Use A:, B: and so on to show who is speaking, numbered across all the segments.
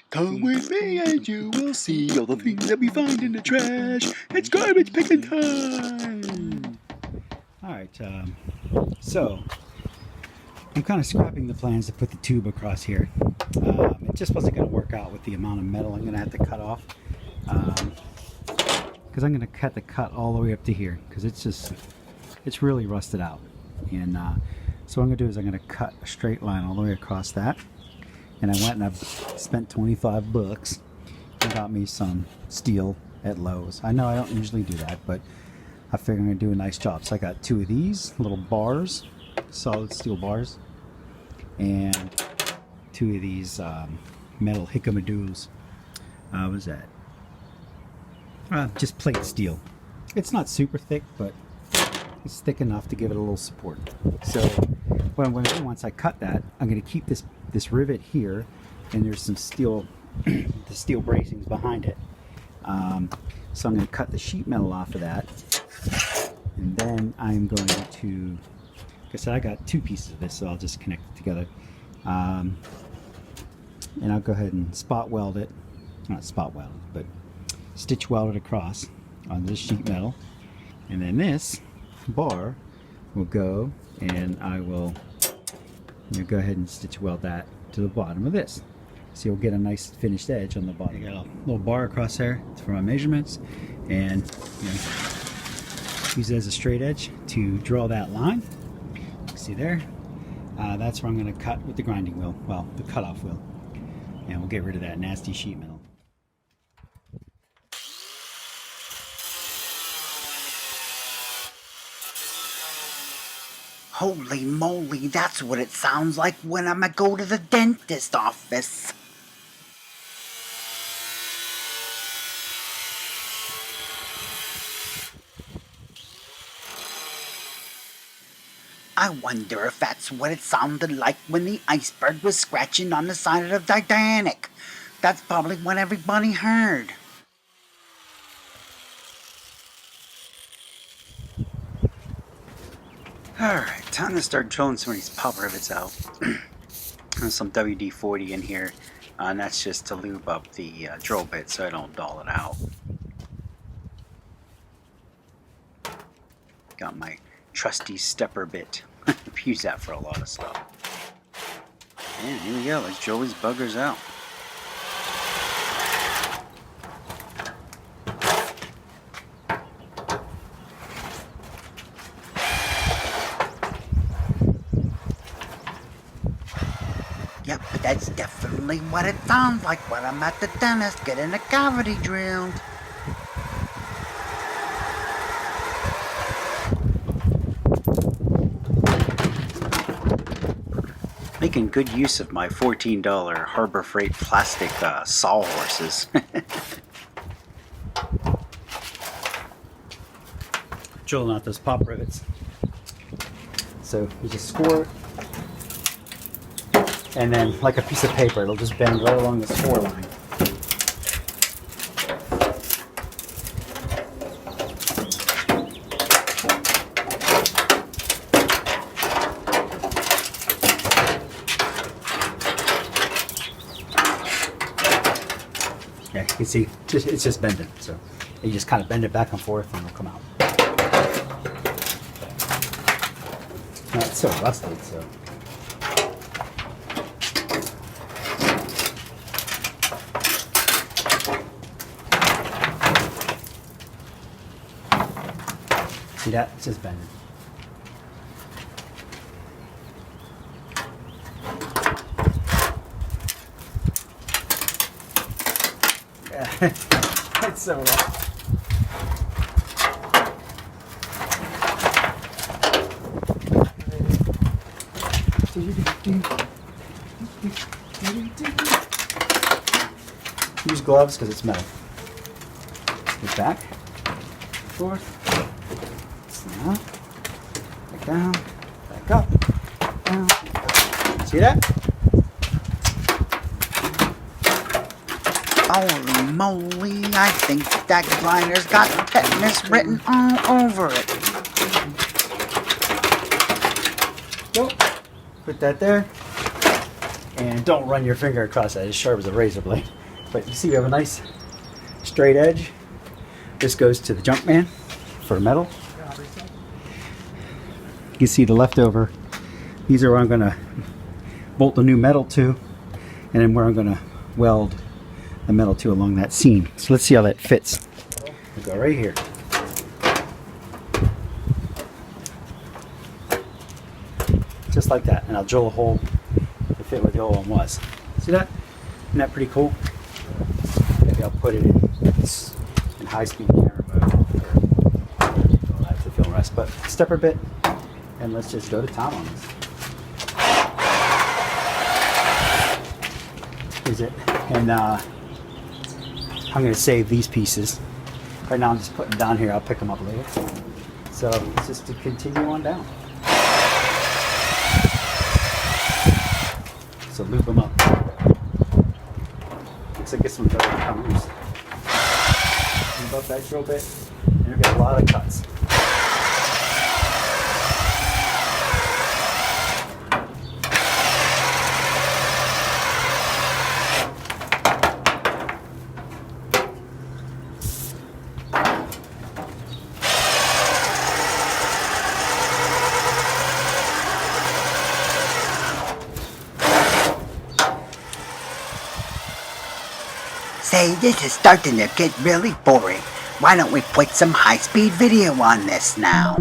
A: Come with me and you will see all the things that we find in the trash. It's garbage picking time! Alright, so I'm kind of scrapping the plans to put the tube across here. It just wasn't going to work out with the amount of metal I'm going to have to cut off. Because I'm going to cut the cut all the way up to here, because it's really rusted out. And so what I'm going to do is I'm going to cut a straight line all the way across that. And I went and I spent 25 bucks and got me some steel at Lowe's. I know I don't usually do that, but I figured I'm going to do a nice job. So I got 2 of these little bars, solid steel bars, and 2 of these metal hicamadoos. What was that? Just plate steel. It's not super thick, but it's thick enough to give it a little support. So what I'm going to do once I cut that, I'm going to keep this rivet here, and there's some steel, the steel bracings behind it. So I'm going to cut the sheet metal off of that, and then I'm going to, like I said, I got 2 pieces of this, so I'll just connect it together. And I'll go ahead and spot weld it, not spot weld, but stitch weld it across on this sheet metal, and then this bar will go, and I will go ahead and stitch weld that to the bottom of this, so you'll get a nice finished edge on the bottom. I got a little bar across there for my measurements, and use it as a straight edge to draw that line. See there? That's where I'm going to cut with the grinding wheel, well, the cutoff wheel, and we'll get rid of that nasty sheet metal.
B: Holy moly, that's what it sounds like when I'ma go to the dentist office. I wonder if that's what it sounded like when the iceberg was scratching on the side of the Titanic. That's probably what everybody heard.
A: Alright, time to start drilling some of these pop rivets out. There's some WD-40 in here, and that's just to lube up the drill bit so I don't dull it out. Got my trusty stepper bit. Use that for a lot of stuff. And here we go, let's drill these buggers out.
B: Yep, but that's definitely what it sounds like when I'm at the dentist getting a cavity drilled.
A: Making good use of my $14 Harbor Freight plastic sawhorses. Drilling out those pop rivets. So you just score it, and then like a piece of paper, it'll just bend right along the score line. Yeah, you can see it's just bending, so you just kind of bend it back and forth and it'll come out. Now it's so rusted, so. See that? It's just bending. Yeah, it's so rough. Use gloves because it's metal. Get back, forth, snap, back down, back up, down. See that?
B: Holy moly, I think that grinder's got tetanus written all over it.
A: Go. Put that there. And don't run your finger across that, it's sharp as a razor blade. But you see we have a nice straight edge. This goes to the junk man for metal. You can see the leftover. These are where I'm gonna bolt the new metal to, and then where I'm gonna weld the metal to along that seam. So let's see how that fits. We'll go right here. Just like that, and I'll drill a hole to fit where the old one was. See that? Isn't that pretty cool? Maybe I'll put it in high-speed camera mode. I'll have to film rest, but step a bit, and let's just go to town on this. Here's it, and I'm going to save these pieces. Right now I'm just putting them down here. I'll pick them up later. So it's just to continue on down. So loop them up. Looks like this one's got to come loose. Move up that drill bit, and you'll get a lot of cuts.
B: Say, this is starting to get really boring. Why don't we put some high-speed video on this now?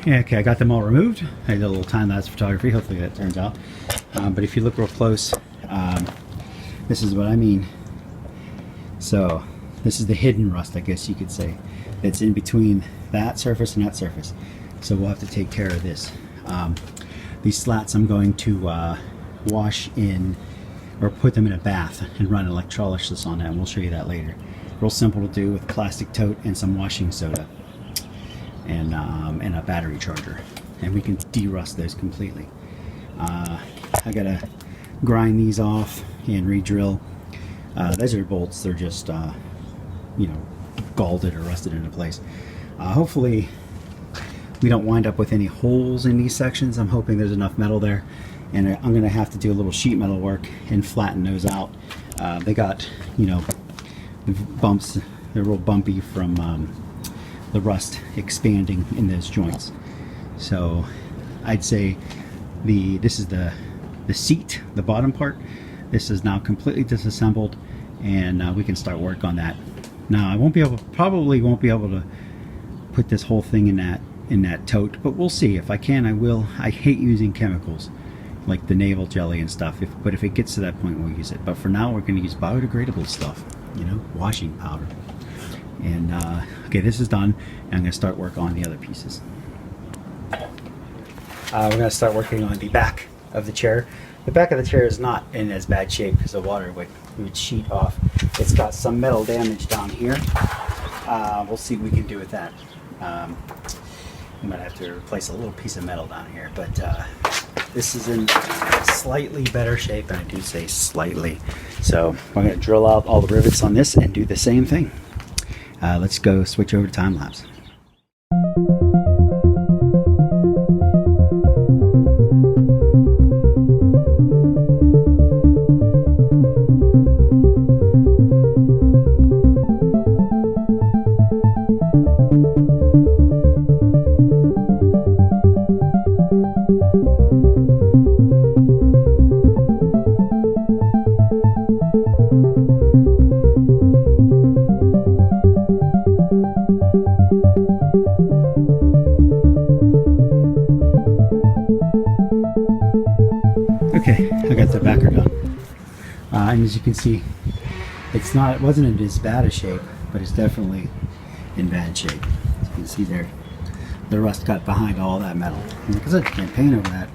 A: Okay, I got them all removed. I did a little time-lapse photography. Hopefully that turns out. But if you look real close, this is what I mean. So this is the hidden rust, I guess you could say. It's in between that surface and that surface. So we'll have to take care of this. These slats I'm going to wash in, or put them in a bath and run electrolysis on that, and we'll show you that later. Real simple to do with a plastic tote and some washing soda. And a battery charger, and we can de-rust those completely. I gotta grind these off and re-drill. Those are bolts, they're just you know, galded or rusted into place. Hopefully we don't wind up with any holes in these sections. I'm hoping there's enough metal there, and I'm gonna have to do a little sheet metal work and flatten those out. They got, you know, the bumps, they're real bumpy from the rust expanding in those joints. So I'd say this is the seat, the bottom part. This is now completely disassembled, and we can start work on that. Now I probably won't be able to put this whole thing in that tote, but we'll see. If I can, I will. I hate using chemicals like the navel jelly and stuff, but if it gets to that point, we'll use it. But for now, we're going to use biodegradable stuff, you know, washing powder. And okay, this is done, and I'm going to start work on the other pieces. We're going to start working on the back of the chair. The back of the chair is not in as bad shape because the water would sheet off. It's got some metal damage down here. We'll see what we can do with that. We might have to replace a little piece of metal down here, but this is in slightly better shape, and I do say slightly. So we're going to drill out all the rivets on this and do the same thing. Let's go switch over to time-lapse. Okay, I got the backer done. And as you can see, it wasn't in as bad a shape, but it's definitely in bad shape. see there, the rust got behind all that metal. And because I can't paint over that,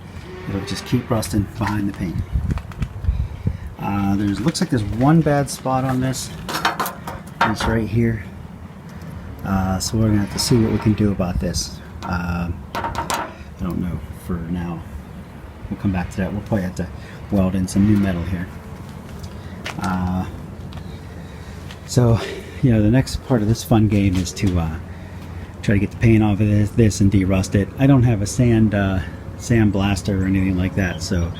A: it'll just keep rusting behind the paint. Looks like there's one bad spot on this. It's right here. So we're gonna have to see what we can do about this. I don't know for now. We'll come back to that. We'll probably have to weld in some new metal here. So, you know, the next part of this fun game is to try to get the paint off of this and de-rust it. I don't have a sand blaster or anything like that, so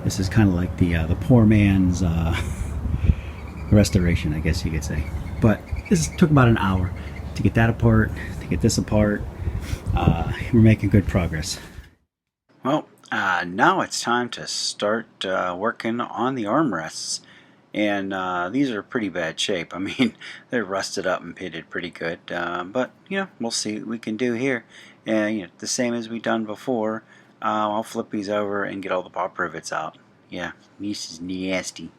A: this is kind of like the poor man's restoration, I guess you could say. But this took about an hour to get that apart, to get this apart. We're making good progress. Well, now it's time to start working on the armrests. And these are pretty bad shape. I mean, they're rusted up and pitted pretty good. But, you know, we'll see what we can do here. And, you know, the same as we done before. I'll flip these over and get all the pop rivets out. Yeah, this is nasty.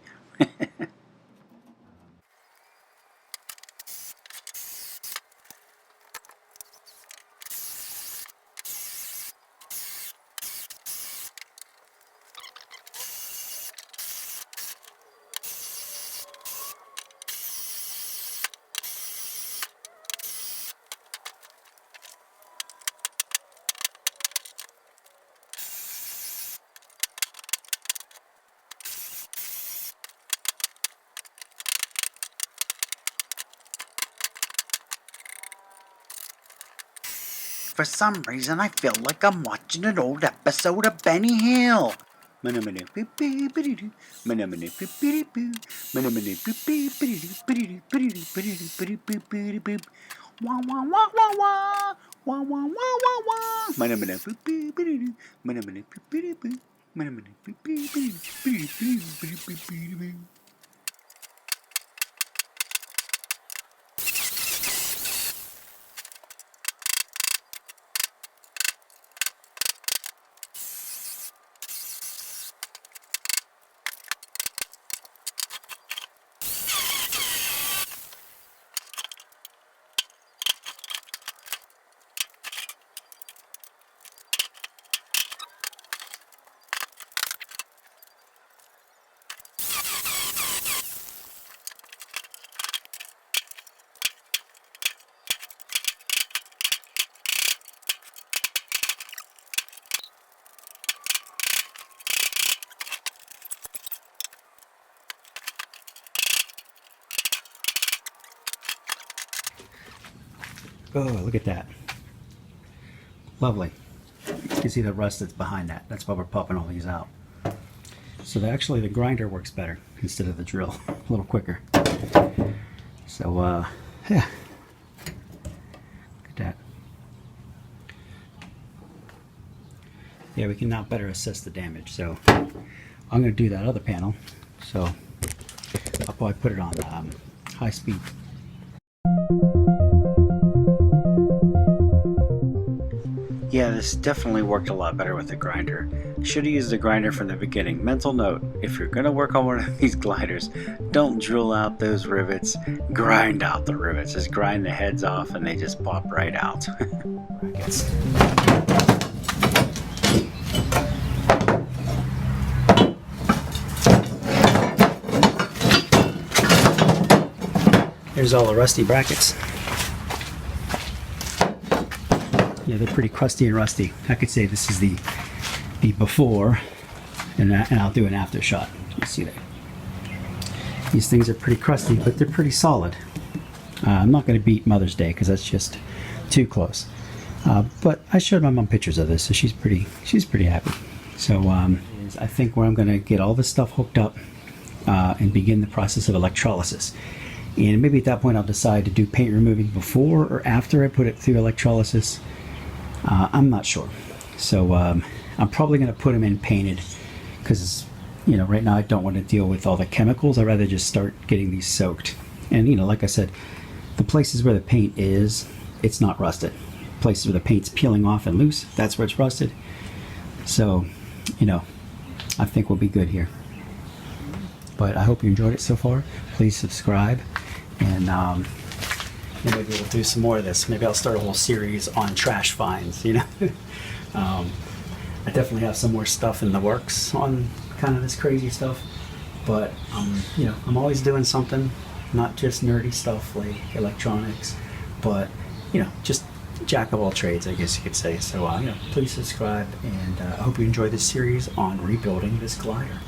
B: For some reason, I feel like I'm watching an old episode of Benny Hill.
A: Oh, look at that. Lovely. You can see the rust that's behind that. That's why we're popping all these out. So actually the grinder works better instead of the drill. A little quicker. So, yeah. Look at that. Yeah, we can now better assess the damage. So I'm going to do that other panel. So I'll probably put it on high speed. Yeah, this definitely worked a lot better with the grinder. Should have used the grinder from the beginning. Mental note, if you're going to work on one of these gliders, don't drill out those rivets, grind out the rivets. Just grind the heads off and they just pop right out. Here's all the rusty brackets. Yeah, they're pretty crusty and rusty. I could say this is the before, and I'll do an after shot. You see that? These things are pretty crusty, but they're pretty solid. I'm not going to beat Mother's Day because that's just too close. But I showed my mom pictures of this, so she's pretty happy. So I think where I'm going to get all this stuff hooked up and begin the process of electrolysis. And maybe at that point I'll decide to do paint removing before or after I put it through electrolysis. I'm not sure. So I'm probably going to put them in painted because, you know, right now I don't want to deal with all the chemicals. I'd rather just start getting these soaked. And, you know, like I said, the places where the paint is, it's not rusted. Places where the paint's peeling off and loose, that's where it's rusted. So, you know, I think we'll be good here. But I hope you enjoyed it so far. Please subscribe and maybe we'll do some more of this. Maybe I'll start a whole series on trash finds, you know. I definitely have some more stuff in the works on kind of this crazy stuff, but you know, I'm always doing something, not just nerdy stuff like electronics, but you know, just jack of all trades, I guess you could say. So you know, please subscribe, and I hope you enjoy this series on rebuilding this glider.